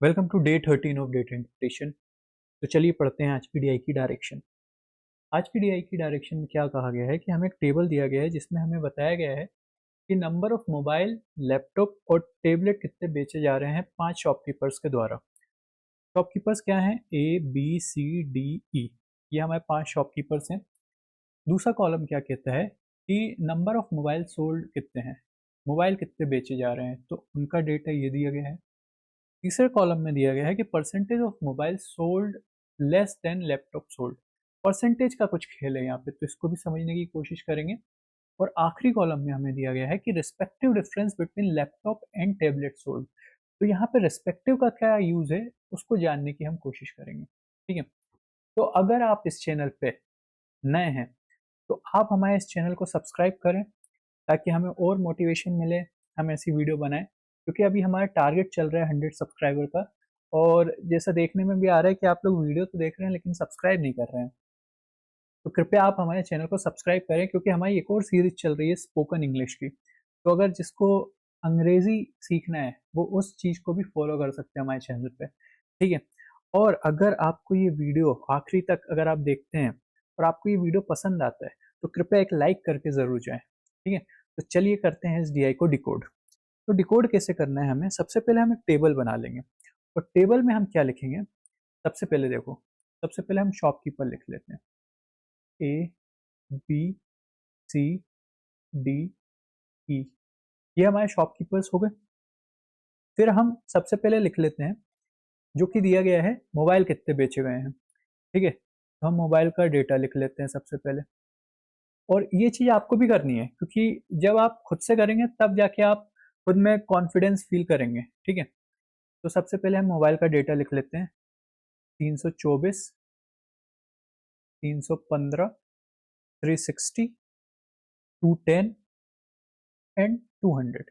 Welcome to day 13 of data interpretation. तो चलिए पढ़ते हैं आज की डीआई की डायरेक्शन। आज की डीआई की डायरेक्शन में क्या कहा गया है कि हमें एक टेबल दिया गया है जिसमें हमें बताया गया है कि नंबर ऑफ मोबाइल, लैपटॉप और टैबलेट कितने बेचे जा रहे हैं 5 शॉपकीपर्स के द्वारा। शॉपकीपर्स क्या हैं? A B C D E, ये हमारे 5 शॉपकीपर्स हैं। दूसरा कॉलम क्या कहता है कि नंबर ऑफ मोबाइल सोल्ड कितने हैं, मोबाइल कितने बेचे जा रहे हैं, तो उनका डेटा ये दिया गया है। तीसरे कॉलम में दिया गया है कि percentage of mobile sold less than laptop sold. Percentage का कुछ खेल है यहाँ पे, तो इसको भी समझने की कोशिश करेंगे। और आखिरी कॉलम में हमें दिया गया है कि respective difference between laptop and tablet sold. तो यहाँ पे रिस्पेक्टिव का क्या यूज है उसको जानने की हम कोशिश करेंगे। ठीक है, तो अगर आप इस चैनल पे नए हैं तो आप हमारे इस चैनल को सब्सक्राइब करें ताकि हमें और मोटिवेशन मिले, हम ऐसी वीडियो बनाएं, क्योंकि अभी हमारा टारगेट चल रहा है 100 सब्सक्राइबर का। और जैसा देखने में भी आ रहा है कि आप लोग वीडियो तो देख रहे हैं लेकिन सब्सक्राइब नहीं कर रहे हैं। तो कृपया आप हमारे चैनल को सब्सक्राइब करें, क्योंकि हमारी एक और सीरीज चल रही है स्पोकन इंग्लिश की। तो अगर जिसको अंग्रेजी सीखना है वो उस चीज़ को भी फॉलो कर सकते हैं हमारे चैनल पे। ठीक है, और अगर आपको ये वीडियो आखिरी तक अगर आप देखते हैं और आपको ये वीडियो पसंद आता है तो कृपया एक लाइक करके ज़रूर जाएं। ठीक है, तो चलिए करते हैं इस डीआई को डिकोड। तो डिकोड कैसे करना है हमें? सबसे पहले हम एक टेबल बना लेंगे और टेबल में हम क्या लिखेंगे? सबसे पहले देखो, सबसे पहले हम शॉपकीपर लिख लेते हैं। A B C D E, ये हमारे शॉपकीपर्स हो गए। फिर हम सबसे पहले लिख लेते हैं जो कि दिया गया है, मोबाइल कितने बेचे गए हैं। ठीक है, तो हम मोबाइल का डेटा लिख लेते हैं सबसे पहले। और ये चीज़ आपको भी करनी है, क्योंकि जब आप खुद से करेंगे तब जाके आप खुद में कॉन्फिडेंस फील करेंगे। ठीक है, तो सबसे पहले हम मोबाइल का डेटा लिख लेते हैं। 324, 315, 360, 210 एंड 200।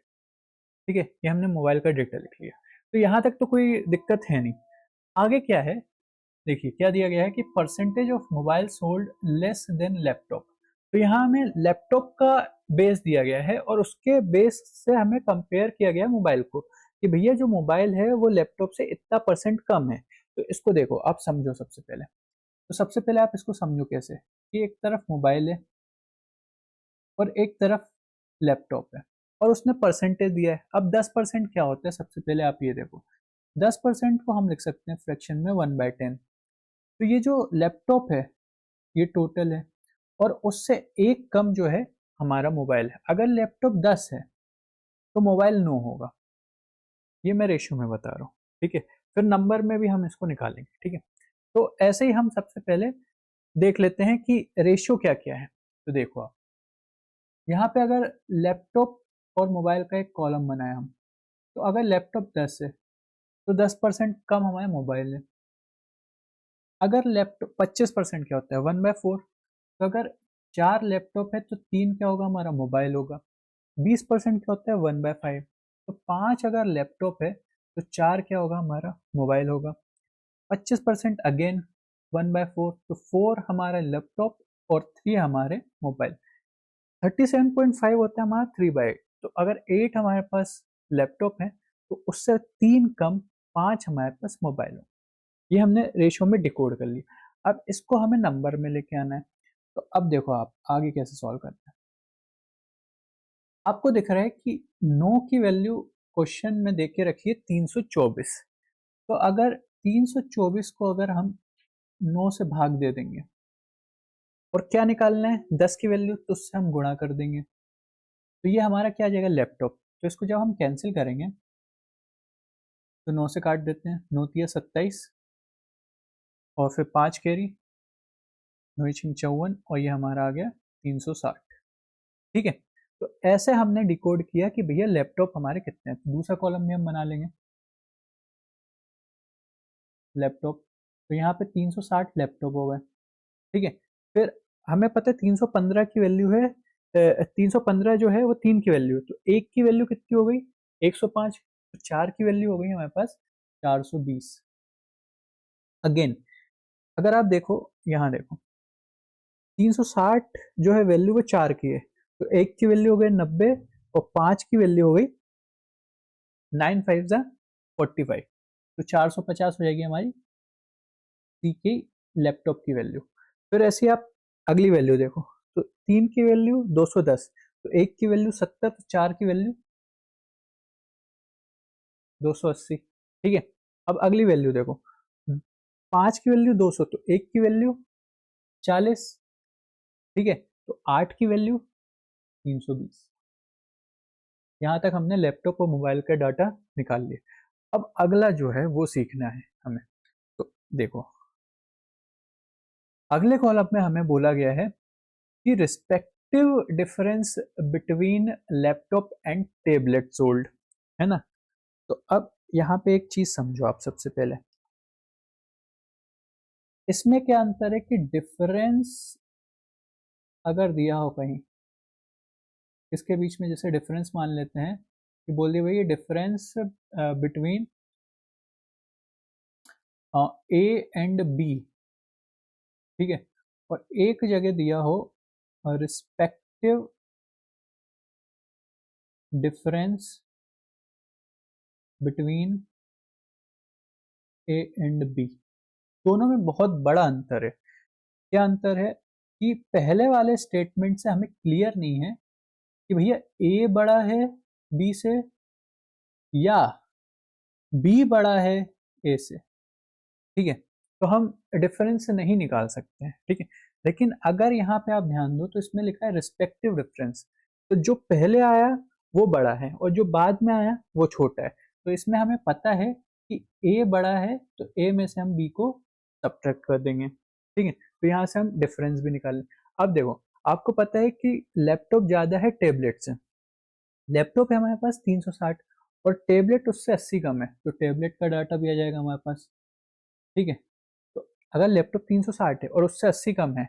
ठीक है, ये हमने मोबाइल का डेटा लिख लिया। तो यहाँ तक तो कोई दिक्कत है नहीं। आगे क्या है? देखिए क्या दिया गया है कि percentage of mobile sold less than laptop. तो यहाँ हमें लैपटॉप का बेस दिया गया है और उसके बेस से हमें कंपेयर किया गया मोबाइल को कि भैया जो मोबाइल है वो लैपटॉप से इतना परसेंट कम है। तो इसको देखो, आप समझो सबसे पहले। तो सबसे पहले आप इसको समझो कैसे कि एक तरफ मोबाइल है और एक तरफ लैपटॉप है और उसने परसेंटेज दिया है। अब 10% क्या होता है? सबसे पहले आप ये देखो, 10% को हम लिख सकते हैं फ्रैक्शन में 1/10। तो ये जो लैपटॉप है ये टोटल है और उससे एक कम जो है हमारा मोबाइल है। अगर लैपटॉप 10 है तो मोबाइल 9 होगा। ये मैं रेशियो में बता रहा हूँ। ठीक है, फिर नंबर में भी हम इसको निकालेंगे। ठीक है, तो ऐसे ही हम सबसे पहले देख लेते हैं कि रेशियो क्या क्या है। तो देखो आप यहाँ पे अगर लैपटॉप और मोबाइल का एक कॉलम बनाया हम, तो अगर लैपटॉप 10 है तो 10% कम हमारा मोबाइल है। अगर लैपटॉप 25% क्या होता है? 1/4। तो अगर 4 लैपटॉप है तो 3 क्या होगा? हमारा मोबाइल होगा। 20% क्या होता है? 1/5। तो 5 अगर लैपटॉप है तो 4 क्या होगा? हमारा मोबाइल होगा। 25% अगेन 1/4, तो 4 हमारा लैपटॉप और 3 हमारे मोबाइल। 37.5 होता है हमारा 3/8। तो अगर 8 हमारे पास लैपटॉप है तो उससे 3 कम 5 हमारे पास मोबाइल हो। ये हमने रेशियो में डिकोड कर लिया। अब इसको हमें नंबर में लेके आना है। तो अब देखो आप आगे कैसे सॉल्व करते हैं। आपको दिख रहा है कि 9 की वैल्यू क्वेश्चन में दे के रखी है 324। तो अगर 324 को अगर हम 9 से भाग दे देंगे और क्या निकालना है? 10 की वैल्यू, तो उससे हम गुणा कर देंगे। तो ये हमारा क्या आ जाएगा? लैपटॉप। तो इसको जब हम कैंसिल करेंगे तो 9 से काट देते हैं। 9 तिया 27 और फिर 5 कैरी, 9×54 और ये हमारा आ गया 360। ठीक है, तो ऐसे हमने डिकोड किया कि भैया लैपटॉप हमारे कितने हैं। तो दूसरा कॉलम भी हम बना लेंगे, लैपटॉप। तो यहाँ पे 360 लैपटॉप हो गए। ठीक है, फिर हमें पता है 315 की वैल्यू है। 315 जो है वो 3 की वैल्यू है, तो 1 की वैल्यू कितनी हो गई? 105। तो 4 की वैल्यू हो गई हमारे पास 420। अगेन अगर आप देखो, यहाँ देखो 360 जो है वैल्यू वो 4 की है, तो 1 की वैल्यू हो गई 90 और 5 की वैल्यू हो गई 9×5 = 45। तो 450 हो जाएगी हमारी सी की लैपटॉप की वैल्यू। फिर ऐसे आप अगली वैल्यू देखो, तो 3 की वैल्यू 210, तो 1 की वैल्यू 70, तो 4 की वैल्यू 280। ठीक है, अब अगली वैल्यू देखो, 5 की वैल्यू 200, तो 1 की वैल्यू 40। ठीक है, तो 8 की वैल्यू 320। यहाँ तक हमने लैपटॉप और मोबाइल का डाटा निकाल लिया। अब अगला जो है वो सीखना है हमें। तो देखो, अगले कॉलम में हमें बोला गया है कि respective difference between laptop and tablet sold, है ना। तो अब यहाँ पे एक चीज समझो आप सबसे पहले, इसमें क्या अंतर है कि डिफरेंस अगर दिया हो कहीं, इसके बीच में जैसे डिफरेंस मान लेते हैं कि बोल दिए भाई difference between A and B. ठीक है, और एक जगह दिया हो respective difference between A and B, दोनों में बहुत बड़ा अंतर है। क्या अंतर है कि पहले वाले स्टेटमेंट से हमें क्लियर नहीं है कि भैया ए बड़ा है बी से या बी बड़ा है ए से। ठीक है, तो हम डिफरेंस नहीं निकाल सकते हैं। ठीक है, लेकिन अगर यहाँ पे आप ध्यान दो तो इसमें लिखा है रिस्पेक्टिव डिफरेंस, तो जो पहले आया वो बड़ा है और जो बाद में आया वो छोटा है। तो इसमें हमें पता है कि ए बड़ा है, तो ए में से हम बी को सब्ट्रैक्ट कर देंगे। ठीक है, तो यहाँ से हम डिफरेंस भी निकाल लें। अब देखो, आपको पता है कि लैपटॉप ज़्यादा है टैबलेट से। लैपटॉप है हमारे पास 360 और टेबलेट उससे 80 कम है, तो टेबलेट का डाटा भी आ जाएगा हमारे पास। ठीक है, तो अगर लैपटॉप 360 है और उससे 80 कम है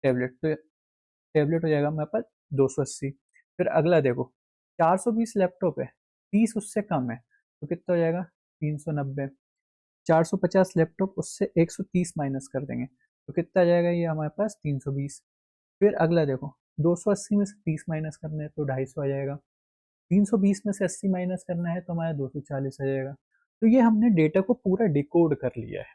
टैबलेट, तो टैबलेट हो जाएगा हमारे पास 280। फिर अगला देखो, 420 लैपटॉप है, 30 उससे कम है, तो कितना हो जाएगा 390। 450 लैपटॉप, उससे 130 माइनस कर देंगे, तो कितना आ जाएगा ये हमारे पास 320। फिर अगला देखो, 280 में से 30 माइनस करना है तो 250 आ जाएगा। 320 में से 80 माइनस करना है तो हमारा 240 आ जाएगा। तो ये हमने डेटा को पूरा डिकोड कर लिया है।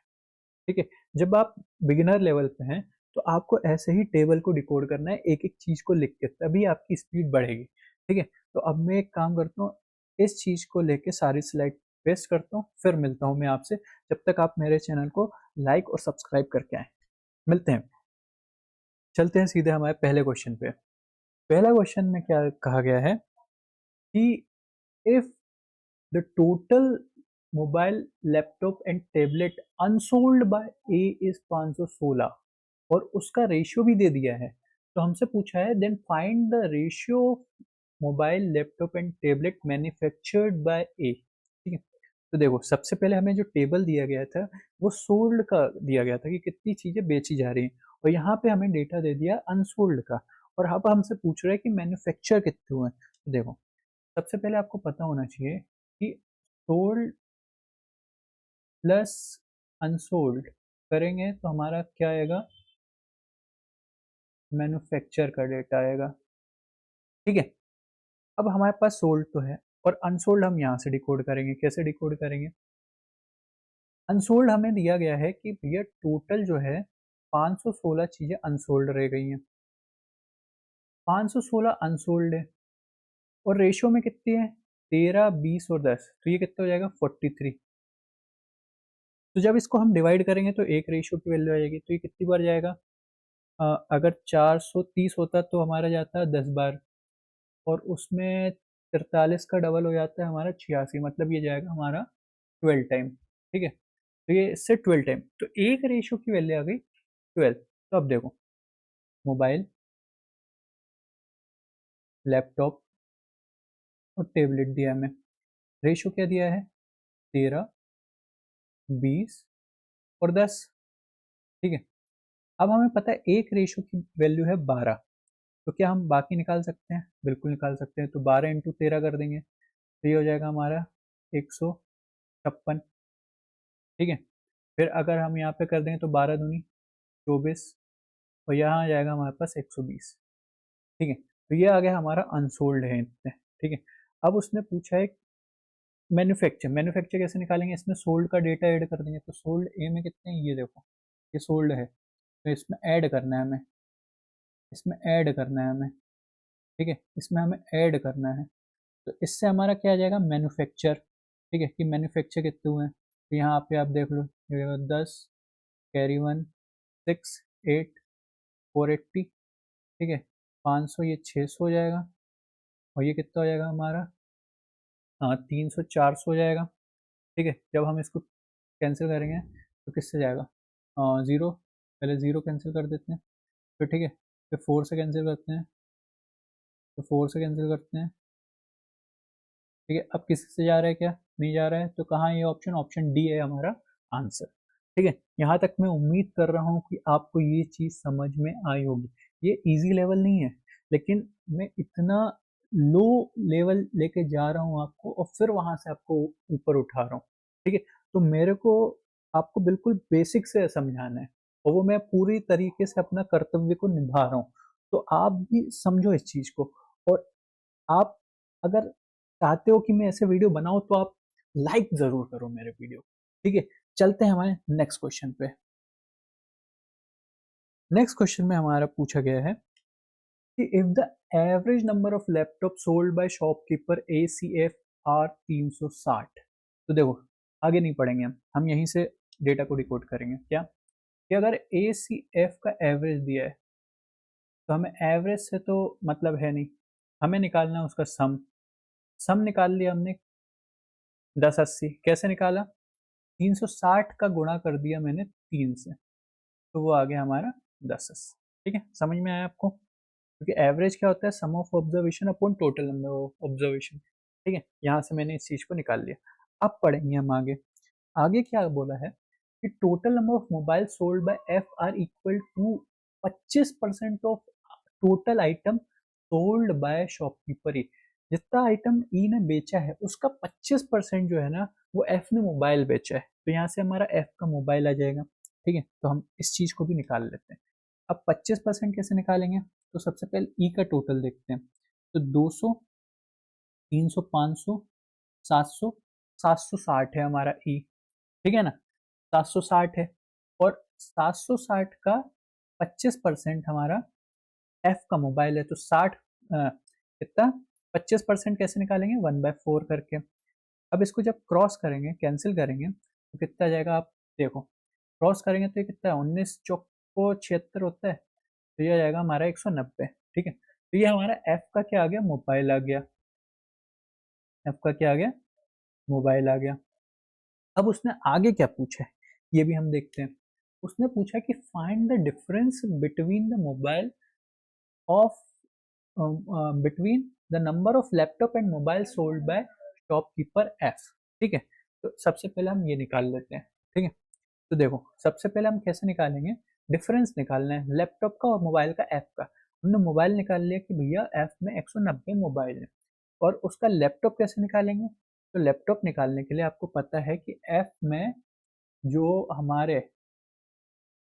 ठीक है, जब आप बिगिनर लेवल पे हैं तो आपको ऐसे ही टेबल को डिकोड करना है, एक एक चीज को लिख के, तभी आपकी स्पीड बढ़ेगी। ठीक है, तो अब मैं एक काम करता हूँ, इस चीज को लेके सारी स्लाइड पेस्ट करता हूँ, फिर मिलता हूँ मैं आपसे। जब तक आप मेरे चैनल को लाइक और सब्सक्राइब करके आए, मिलते हैं। चलते हैं सीधे हमारे पहले क्वेश्चन पे। पहला क्वेश्चन में क्या कहा गया है कि if the total mobile laptop and tablet unsold by A is 516 और उसका रेशियो भी दे दिया है, तो हमसे पूछा है then find the ratio of mobile laptop and tablet manufactured by A. ठीक है, तो देखो सबसे पहले हमें जो टेबल दिया गया था वो सोल्ड का दिया गया था कि कितनी चीजें बेची जा रही हैं, और यहाँ पे हमें डेटा दे दिया अनसोल्ड का, और अब हमसे पूछ रहा है कि मैन्युफैक्चर कितने हुए। तो देखो, सबसे पहले आपको पता होना चाहिए कि सोल्ड प्लस अनसोल्ड करेंगे तो हमारा क्या आएगा, मैन्युफैक्चर का डेटा आएगा। ठीक है, अब हमारे पास सोल्ड तो है और अनसोल्ड हम यहाँ से डिकोड करेंगे। कैसे डिकोड करेंगे, अनसोल्ड हमें दिया गया है कि भैया टोटल जो है 516 चीजें अनसोल्ड रह गई हैं, 516 अनसोल्ड है, और रेशियो में कितनी है 13, 20 और 10, तो ये कितना हो जाएगा 43। तो जब इसको हम डिवाइड करेंगे तो एक रेशियो की वैल्यू आ जाएगी, तो ये कितनी बार जाएगा, अगर 430 होता तो हमारा जाता है 10 बार, और उसमें 43 का डबल हो जाता है हमारा 86, मतलब ये जाएगा हमारा 12 टाइम। ठीक है, तो ये इससे 12 टाइम, तो एक रेशियो की वैल्यू आ गई 12। तो अब देखो, मोबाइल, लैपटॉप और टेबलेट दिया हमें, रेशियो क्या दिया है 13, 20 और 10। ठीक है, अब हमें पता है एक रेशियो की वैल्यू है 12, तो क्या हम बाकी निकाल सकते हैं, बिल्कुल निकाल सकते हैं। तो 12 इंटू 13 कर देंगे, तो ये हो जाएगा हमारा 156। ठीक है, फिर अगर हम यहाँ पे कर देंगे तो 12 दूनी 24, और यहाँ आ जाएगा हमारे पास 120। ठीक है, तो ये आ गया हमारा अनसोल्ड है इतने। ठीक है, अब उसने पूछा है मैन्युफैक्चर कैसे निकालेंगे, इसमें सोल्ड का डेटा ऐड कर देंगे। तो सोल्ड ए में कितने हैं, ये देखो ये सोल्ड है, तो इसमें ऐड करना है हमें, इसमें ऐड करना है हमें, ठीक है, इसमें हमें ऐड करना है। तो इससे हमारा क्या आ जाएगा, मैन्युफैक्चर, ठीक है, कि मैन्युफैक्चर कितने हुए हैं। तो यहाँ पे आप देख लो, ये 10 कैरी 1 6 8 480, ठीक है, 500, ये 600 हो जाएगा, और ये कितना हो जाएगा हमारा, हाँ 300 400 हो जाएगा, ठीक है। जब हम इसको कैंसिल करेंगे तो किससे जाएगा, ज़ीरो, पहले ज़ीरो कैंसिल कर देते हैं, फिर ठीक है, फिर 4 से कैंसिल करते हैं, तो 4 से कैंसिल करते हैं, ठीक है। अब किसी से जा रहा है क्या, नहीं जा रहा है, तो कहाँ ये ऑप्शन, ऑप्शन डी है हमारा आंसर, ठीक है। यहाँ तक मैं उम्मीद कर रहा हूँ कि आपको ये चीज़ समझ में आई होगी। ये इजी लेवल नहीं है, लेकिन मैं इतना लो लेवल लेके जा रहा हूँ आपको, और फिर वहां से आपको ऊपर उठा रहा हूँ, ठीक है। तो मेरे को आपको बिल्कुल बेसिक से समझाना है, और वो मैं पूरी तरीके से अपना कर्तव्य को निभा रहा हूँ। तो आप भी समझो इस चीज को, और आप अगर चाहते हो कि मैं ऐसे वीडियो बनाऊं तो आप लाइक जरूर करो मेरे वीडियो, ठीक है। चलते हैं हमारे नेक्स्ट क्वेश्चन पे। नेक्स्ट क्वेश्चन में हमारा पूछा गया है कि if the average number of laptop sold by shopkeeper ACF are 360। तो देखो, आगे नहीं पढ़ेंगे हम यहीं से डेटा को डिकोड करेंगे। क्या कि अगर ACF का एवरेज दिया है, तो हमें एवरेज से तो मतलब है नहीं, हमें निकालना है उसका सम। सम निकाल लिया हमने, 1080 कैसे निकाला, 360 का गुणा कर दिया मैंने 3 से, तो वो आ गया हमारा 1080, ठीक है। समझ में आया आपको, क्योंकि एवरेज क्या होता है, sum of observation upon total number of observation, ठीक है। यहाँ से मैंने इस चीज को निकाल लिया। अब पढ़ेंगे हम आगे। आगे क्या बोला है कि total number of mobile sold by F R equal to 25% of total item sold by shopkeeper E. जितना आइटम ई ने बेचा है उसका 25% जो है ना, वो एफ ने मोबाइल बेचा है। तो यहाँ से हमारा एफ का मोबाइल आ जाएगा, ठीक है। तो हम इस चीज को भी निकाल लेते हैं। अब 25% कैसे निकालेंगे, तो सबसे पहले ई का टोटल देखते हैं। तो 200, 300, 500, 700, 760 है हमारा ई, ठीक है ना, 760 है। और 760 का 25% हमारा एफ का मोबाइल है, तो 60 कितना, 25% कैसे निकालेंगे, 1/4 करके। अब इसको जब क्रॉस करेंगे, कैंसिल करेंगे, तो कितना आ जाएगा, आप देखो क्रॉस करेंगे तो ये कितना है, 19 चौको 76 होता है, तो ये आ जाएगा हमारा 190, ठीक है। तो ये हमारा एफ का क्या आ गया, मोबाइल आ गया, एफ का क्या आ गया, मोबाइल आ गया। अब उसने आगे क्या पूछा है, ये भी हम देखते हैं। उसने पूछा कि find the difference between the mobile of between the number of laptop and mobile sold by shopkeeper F, ठीक है। तो सबसे पहले हम ये निकाल लेते हैं, ठीक है। तो देखो सबसे पहले हम कैसे निकालेंगे, डिफरेंस निकालना है लैपटॉप का और मोबाइल का एफ का। हमने मोबाइल निकाल लिया कि भैया एफ में 190 मोबाइल है, और उसका लैपटॉप कैसे निकालेंगे, तो लैपटॉप निकालने के लिए आपको पता है कि एफ में जो हमारे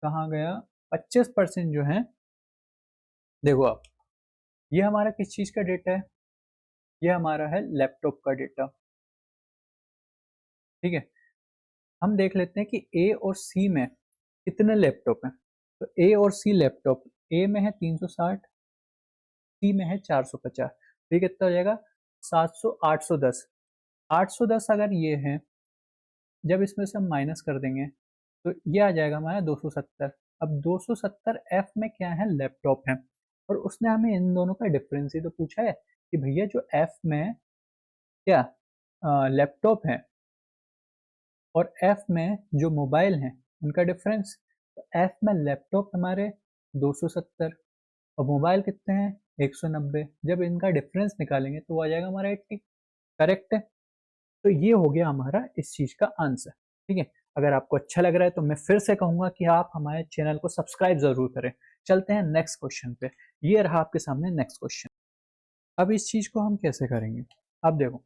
कहाँ गया, 25% जो है, देखो आप, ये हमारा किस चीज का डेटा है, ये हमारा है लैपटॉप का डेटा, ठीक है। हम देख लेते हैं कि ए और सी में कितने लैपटॉप हैं। तो ए और सी लैपटॉप, ए में है 360, सी में है 450, तो ये कितना हो जाएगा, 700, 810। 810 अगर ये है, जब इसमें से हम माइनस कर देंगे तो ये आ जाएगा हमारा 270। अब 270 एफ में क्या है, लैपटॉप है, और उसने हमें इन दोनों का डिफरेंस ही तो पूछा है कि भैया जो एफ में क्या लैपटॉप है और एफ में जो मोबाइल है उनका डिफरेंस। तो एफ में लैपटॉप हमारे 270 और मोबाइल कितने हैं, 190। जब इनका डिफरेंस निकालेंगे तो वो आ जाएगा हमारा 80, करेक्ट है। तो ये हो गया हमारा इस चीज का आंसर, ठीक है। अगर आपको अच्छा लग रहा है तो मैं फिर से कहूंगा कि आप हमारे चैनल को सब्सक्राइब जरूर करें। चलते हैं नेक्स्ट क्वेश्चन पे। ये रहा आपके सामने नेक्स्ट क्वेश्चन। अब इस चीज को हम कैसे करेंगे, अब देखो,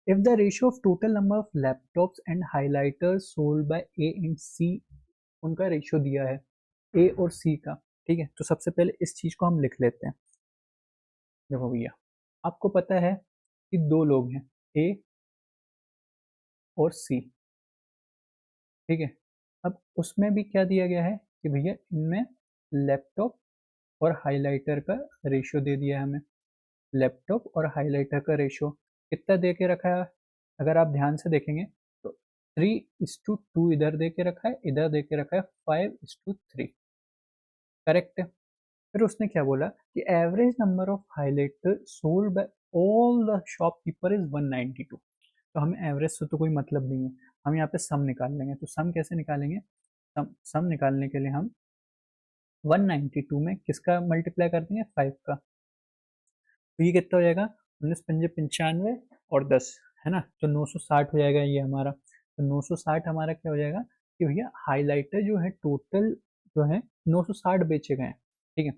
if the ratio of total number of laptops and highlighters sold by A and C, उनका रेशियो दिया है ए और सी का, ठीक है। तो सबसे पहले इस चीज को हम लिख लेते हैं। देखो भैया, आपको पता है कि दो लोग हैं, ए और सी, ठीक है। अब उसमें भी क्या दिया गया है कि भैया इनमें लैपटॉप और हाइलाइटर का रेशियो दे दिया है हमें। लैपटॉप और हाइलाइटर का रेशियो कितना दे के रखा है, अगर आप ध्यान से देखेंगे तो 3:2 इधर दे के रखा है, इधर दे के रखा है 5:3, करेक्ट है। फिर उसने क्या बोला कि average number of highlighter sold bye all the shopkeeper is 192। तो हमें एवरेज से तो कोई मतलब नहीं है, हम यहाँ पे सम निकाल लेंगे। तो सम कैसे निकालेंगे, सम निकालने के लिए हम 192 में किसका मल्टीप्लाई कर देंगे, 5 का। तो ये कितना हो जाएगा, 19×5 = 95 और 10, है ना। तो 960 हो जाएगा ये हमारा। तो 960 हमारा क्या हो जाएगा कि भैया हाइलाइटर जो है टोटल जो है 960 बेचे गए हैं, ठीक है।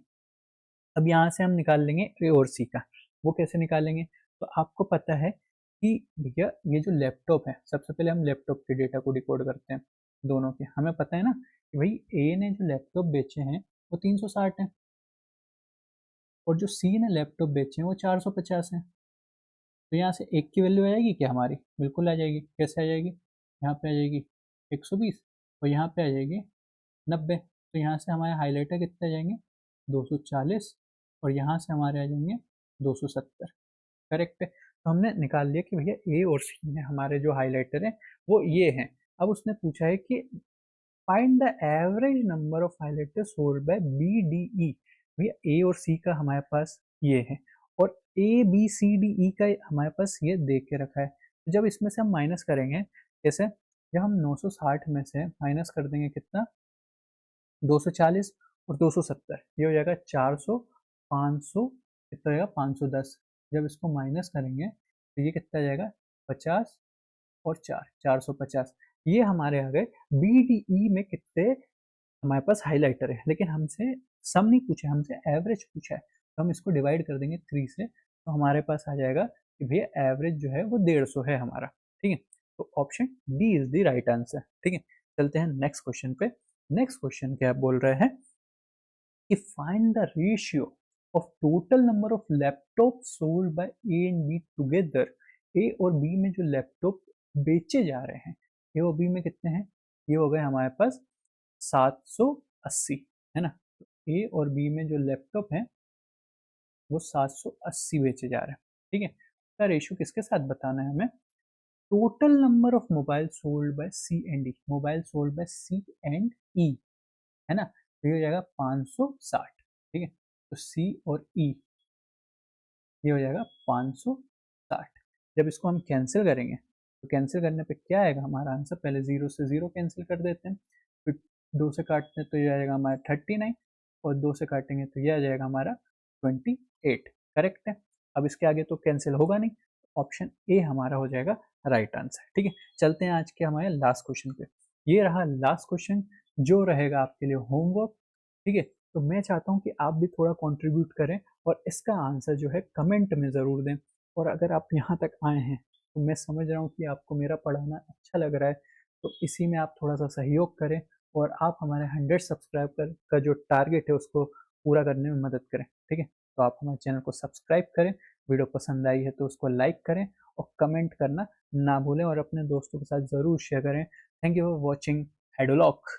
अब यहाँ से हम निकाल लेंगे ए और सी का। वो कैसे निकालेंगे, तो आपको पता है कि भैया ये जो लैपटॉप है, सबसे पहले हम लैपटॉप के डेटा को डिकोड करते हैं दोनों के। हमें पता है ना कि भाई ए ने जो लैपटॉप बेचे हैं वो 360 है, और जो सी ने लैपटॉप बेचे हैं वो 450 हैं। तो यहाँ से एक की वैल्यू आ जाएगी क्या हमारी, बिल्कुल आ जाएगी। कैसे आ जाएगी, यहाँ पे आ जाएगी 120 और यहाँ पे आ जाएगी 90। तो यहाँ से हमारे हाइलाइटर कितने आ जाएंगे, 240, और यहाँ से हमारे आ जाएंगे 270, करेक्ट है। तो हमने निकाल लिया कि भैया ए और सी में हमारे जो हाइलाइटर हैं वो ये हैं। अब उसने पूछा है कि find the average number of highlighter sold by B D E. भैया ए और सी का हमारे पास ये है, और A B C D E का हमारे पास ये दे के रखा है। तो जब इसमें से हम माइनस करेंगे, जैसे जब हम 960 में से माइनस कर देंगे कितना, 240 और 270, ये हो जाएगा 400, 500, कितना हो जाएगा 510। जब इसको माइनस करेंगे तो ये कितना आ जाएगा 50 और 450। ये हमारे आ गए बी डी ई में कितने हमारे पास हाइलाइटर है। लेकिन हमसे सम नहीं पूछा, हमसे एवरेज पूछा है। तो हम इसको डिवाइड कर देंगे 3 से, तो हमारे पास आ जाएगा कि भैया एवरेज जो है वो 150 है हमारा, ठीक है। तो option D is the right answer, ठीक है। चलते हैं नेक्स्ट क्वेश्चन पे। नेक्स्ट क्वेश्चन क्या बोल रहे हैं कि find the ratio of total number of laptop sold by A and B together. A और बी में जो लैपटॉप बेचे जा रहे हैं, ए और बी में कितने हैं, ये हो गए हमारे पास 780, है ना। ए और बी में जो लैपटॉप है वो 780 बेचे जा रहे हैं, ठीक है। इसका रेशियो किसके साथ बताना है हमें, total number of mobile sold by C and E, mobile sold by C and E, है ना। तो ये हो जाएगा 560, ठीक है। तो सी और ई ये हो जाएगा 560। जब इसको हम कैंसिल करेंगे तो कैंसिल करने पे क्या आएगा हमारा आंसर, पहले 0 से 0 कैंसिल कर देते हैं, फिर 2 से काटते हैं तो ये आ जाएगा हमारा 39, और 2 से काटेंगे तो ये आ जाएगा हमारा 28, करेक्ट है। अब इसके आगे तो कैंसिल होगा नहीं, ऑप्शन ए हमारा हो जाएगा राइट आंसर, ठीक है। चलते हैं आज के हमारे लास्ट क्वेश्चन पे। ये रहा लास्ट क्वेश्चन जो रहेगा आपके लिए होमवर्क, ठीक है। तो मैं चाहता हूँ कि आप भी थोड़ा कंट्रीब्यूट करें और इसका आंसर जो है कमेंट में ज़रूर दें। और अगर आप यहाँ तक आए हैं तो मैं समझ रहा हूँ कि आपको मेरा पढ़ाना अच्छा लग रहा है, तो इसी में आप थोड़ा सा सहयोग करें और आप हमारे 100 सब्सक्राइबर का जो टारगेट है उसको पूरा करने में मदद करें, ठीक है। तो आप हमारे चैनल को सब्सक्राइब करें, वीडियो पसंद आई है तो उसको लाइक करें और कमेंट करना ना भूलें, और अपने दोस्तों के साथ ज़रूर शेयर करें। Thank you for watching एडोलॉक।